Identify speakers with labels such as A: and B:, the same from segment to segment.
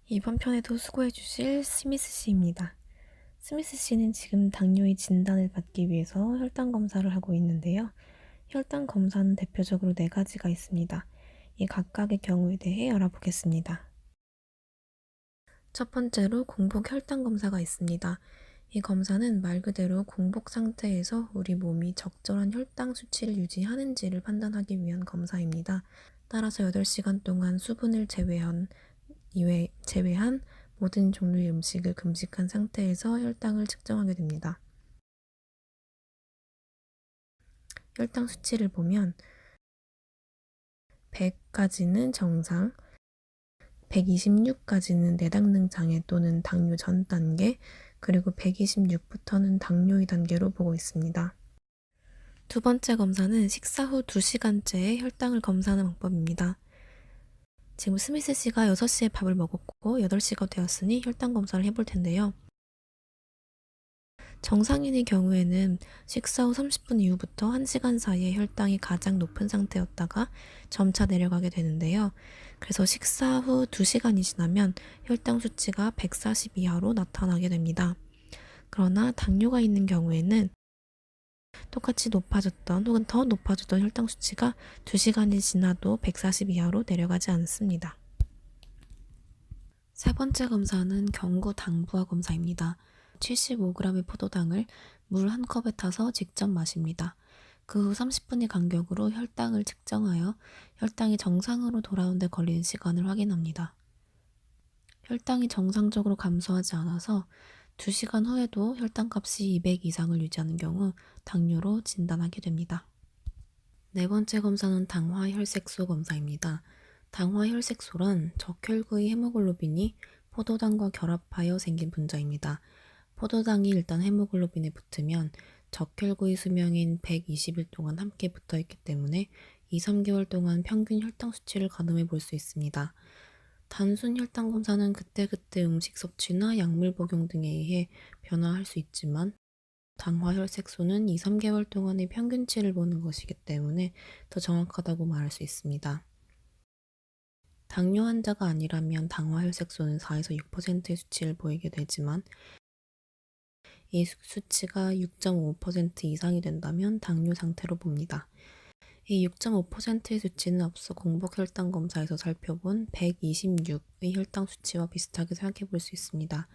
A: 이번 편에도 수고해 주실 스미스 씨입니다. 스미스 씨는 지금 당뇨의 진단을 받기 위해서 혈당 검사를 하고 있는데요. 혈당 검사는 대표적으로 네 가지가 있습니다. 이 각각의 경우에 대해 알아보겠습니다. 첫 번째로 공복 혈당 검사가 있습니다. 이 검사는 말 그대로 공복 상태에서 우리 몸이 적절한 혈당 수치를 유지하는지를 판단하기 위한 검사입니다. 따라서 8시간 동안 수분을 제외한 모든 종류의 음식을 금식한 상태에서 혈당을 측정하게 됩니다. 혈당 수치를 보면 100까지는 정상, 126까지는 내당능 장애 또는 당뇨 전 단계, 그리고 126부터는 당뇨의 단계로 보고 있습니다. 두 번째 검사는 식사 후 2시간째에 혈당을 검사하는 방법입니다. 지금 스미스 씨가 6시에 밥을 먹었고 8시가 되었으니 혈당 검사를 해볼 텐데요. 정상인의 경우에는 식사 후 30분 이후부터 1시간 사이에 혈당이 가장 높은 상태였다가 점차 내려가게 되는데요. 그래서 식사 후 2시간이 지나면 혈당 수치가 140 이하로 나타나게 됩니다. 그러나 당뇨가 있는 경우에는 똑같이 높아졌던 혹은 더 높아졌던 혈당 수치가 2시간이 지나도 140 이하로 내려가지 않습니다. 세 번째 검사는 경구 당부화 검사입니다. 75g의 포도당을 물 한 컵에 타서 직접 마십니다. 그 후 30분의 간격으로 혈당을 측정하여 혈당이 정상으로 돌아오는 데 걸리는 시간을 확인합니다. 혈당이 정상적으로 감소하지 않아서 2시간 후에도 혈당값이 200 이상을 유지하는 경우 당뇨로 진단하게 됩니다. 네 번째 검사는 당화혈색소 검사입니다. 당화혈색소란 적혈구의 헤모글로빈이 포도당과 결합하여 생긴 분자입니다. 포도당이 일단 헤모글로빈에 붙으면 적혈구의 수명인 120일 동안 함께 붙어있기 때문에 2~3개월 동안 평균 혈당 수치를 가늠해 볼 수 있습니다. 단순 혈당 검사는 그때그때 음식 섭취나 약물 복용 등에 의해 변화할 수 있지만 당화혈색소는 2~3개월 동안의 평균치를 보는 것이기 때문에 더 정확하다고 말할 수 있습니다. 당뇨 환자가 아니라면 당화혈색소는 4~6%의 수치를 보이게 되지만 이 수치가 6.5% 이상이 된다면 당뇨 상태로 봅니다. 이 6.5%의 수치는 앞서 공복 혈당 검사에서 살펴본 126의 혈당 수치와 비슷하게 생각해 볼 수 있습니다.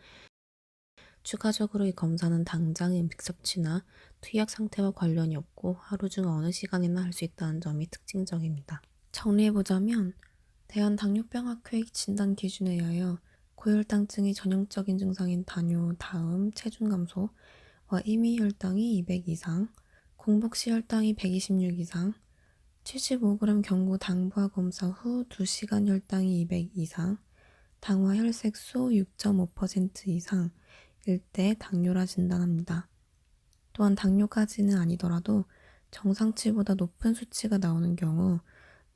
A: 추가적으로 이 검사는 당장의 음식 섭취나 투약 상태와 관련이 없고 하루 중 어느 시간이나 할 수 있다는 점이 특징적입니다. 정리해보자면 대한당뇨병학회 진단 기준에 의하여 고혈당증의 전형적인 증상인 당뇨 다음 체중 감소와 임의 혈당이 200 이상, 공복시 혈당이 126 이상, 75g 경구 당부화 검사 후 2시간 혈당이 200 이상, 당화 혈색소 6.5% 이상 일 때 당뇨라 진단합니다. 또한 당뇨까지는 아니더라도 정상치보다 높은 수치가 나오는 경우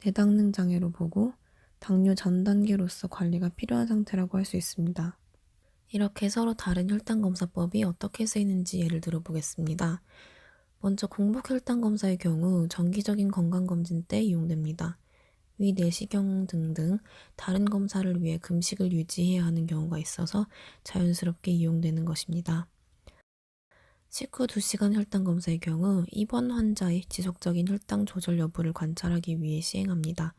A: 내당능 장애로 보고 당뇨 전 단계로서 관리가 필요한 상태라고 할 수 있습니다. 이렇게 서로 다른 혈당검사법이 어떻게 쓰이는지 예를 들어보겠습니다. 먼저 공복 혈당검사의 경우 정기적인 건강검진 때 이용됩니다. 위 내시경 등등 다른 검사를 위해 금식을 유지해야 하는 경우가 있어서 자연스럽게 이용되는 것입니다. 식후 2시간 혈당 검사의 경우 입원 환자의 지속적인 혈당 조절 여부를 관찰하기 위해 시행합니다.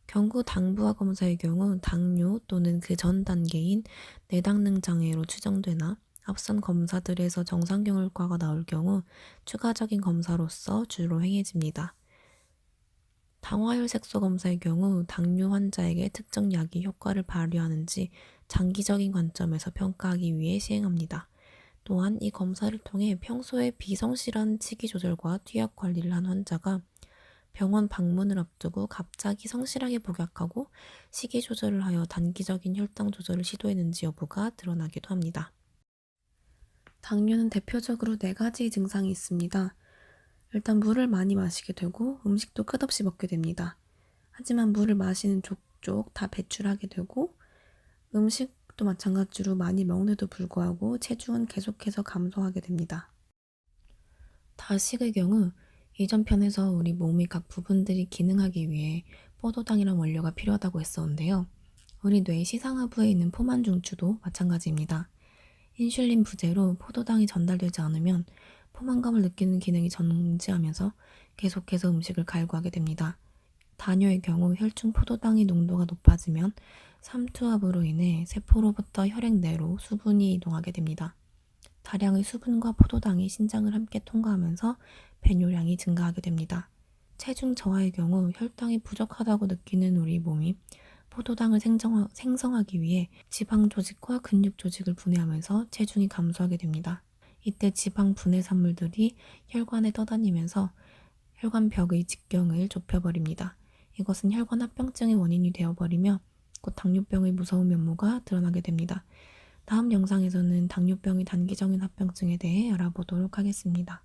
A: 경구 당부화 검사의 경우 당뇨 또는 그 전 단계인 내당능 장애로 추정되나 앞선 검사들에서 정상경 효과가 나올 경우 추가적인 검사로서 주로 행해집니다. 당화혈색소 검사의 경우 당뇨 환자에게 특정 약이 효과를 발휘하는지 장기적인 관점에서 평가하기 위해 시행합니다. 또한 이 검사를 통해 평소에 비성실한 식이 조절과 투약 관리를 한 환자가 병원 방문을 앞두고 갑자기 성실하게 복약하고 식이 조절을 하여 단기적인 혈당 조절을 시도했는지 여부가 드러나기도 합니다. 당뇨는 대표적으로 4가지 증상이 있습니다. 일단 물을 많이 마시게 되고 음식도 끝없이 먹게 됩니다. 하지만 물을 마시는 족족 다 배출하게 되고 음식도 마찬가지로 많이 먹는데도 불구하고 체중은 계속해서 감소하게 됩니다. 다식의 경우 이전 편에서 우리 몸의 각 부분들이 기능하기 위해 포도당이란 원료가 필요하다고 했었는데요. 우리 뇌 시상하부에 있는 포만중추도 마찬가지입니다. 인슐린 부재로 포도당이 전달되지 않으면 포만감을 느끼는 기능이 정지하면서 계속해서 음식을 갈구하게 됩니다. 다녀의 경우 혈중 포도당의 농도가 높아지면 삼투압으로 인해 세포로부터 혈액 내로 수분이 이동하게 됩니다. 다량의 수분과 포도당이 신장을 함께 통과하면서 배뇨량이 증가하게 됩니다. 체중 저하의 경우 혈당이 부족하다고 느끼는 우리 몸이 포도당을 생성하기 위해 지방 조직과 근육 조직을 분해하면서 체중이 감소하게 됩니다. 이때 지방 분해 산물들이 혈관에 떠다니면서 혈관벽의 직경을 좁혀버립니다. 이것은 혈관 합병증의 원인이 되어버리며 곧 당뇨병의 무서운 면모가 드러나게 됩니다. 다음 영상에서는 당뇨병의 단기적인 합병증에 대해 알아보도록 하겠습니다.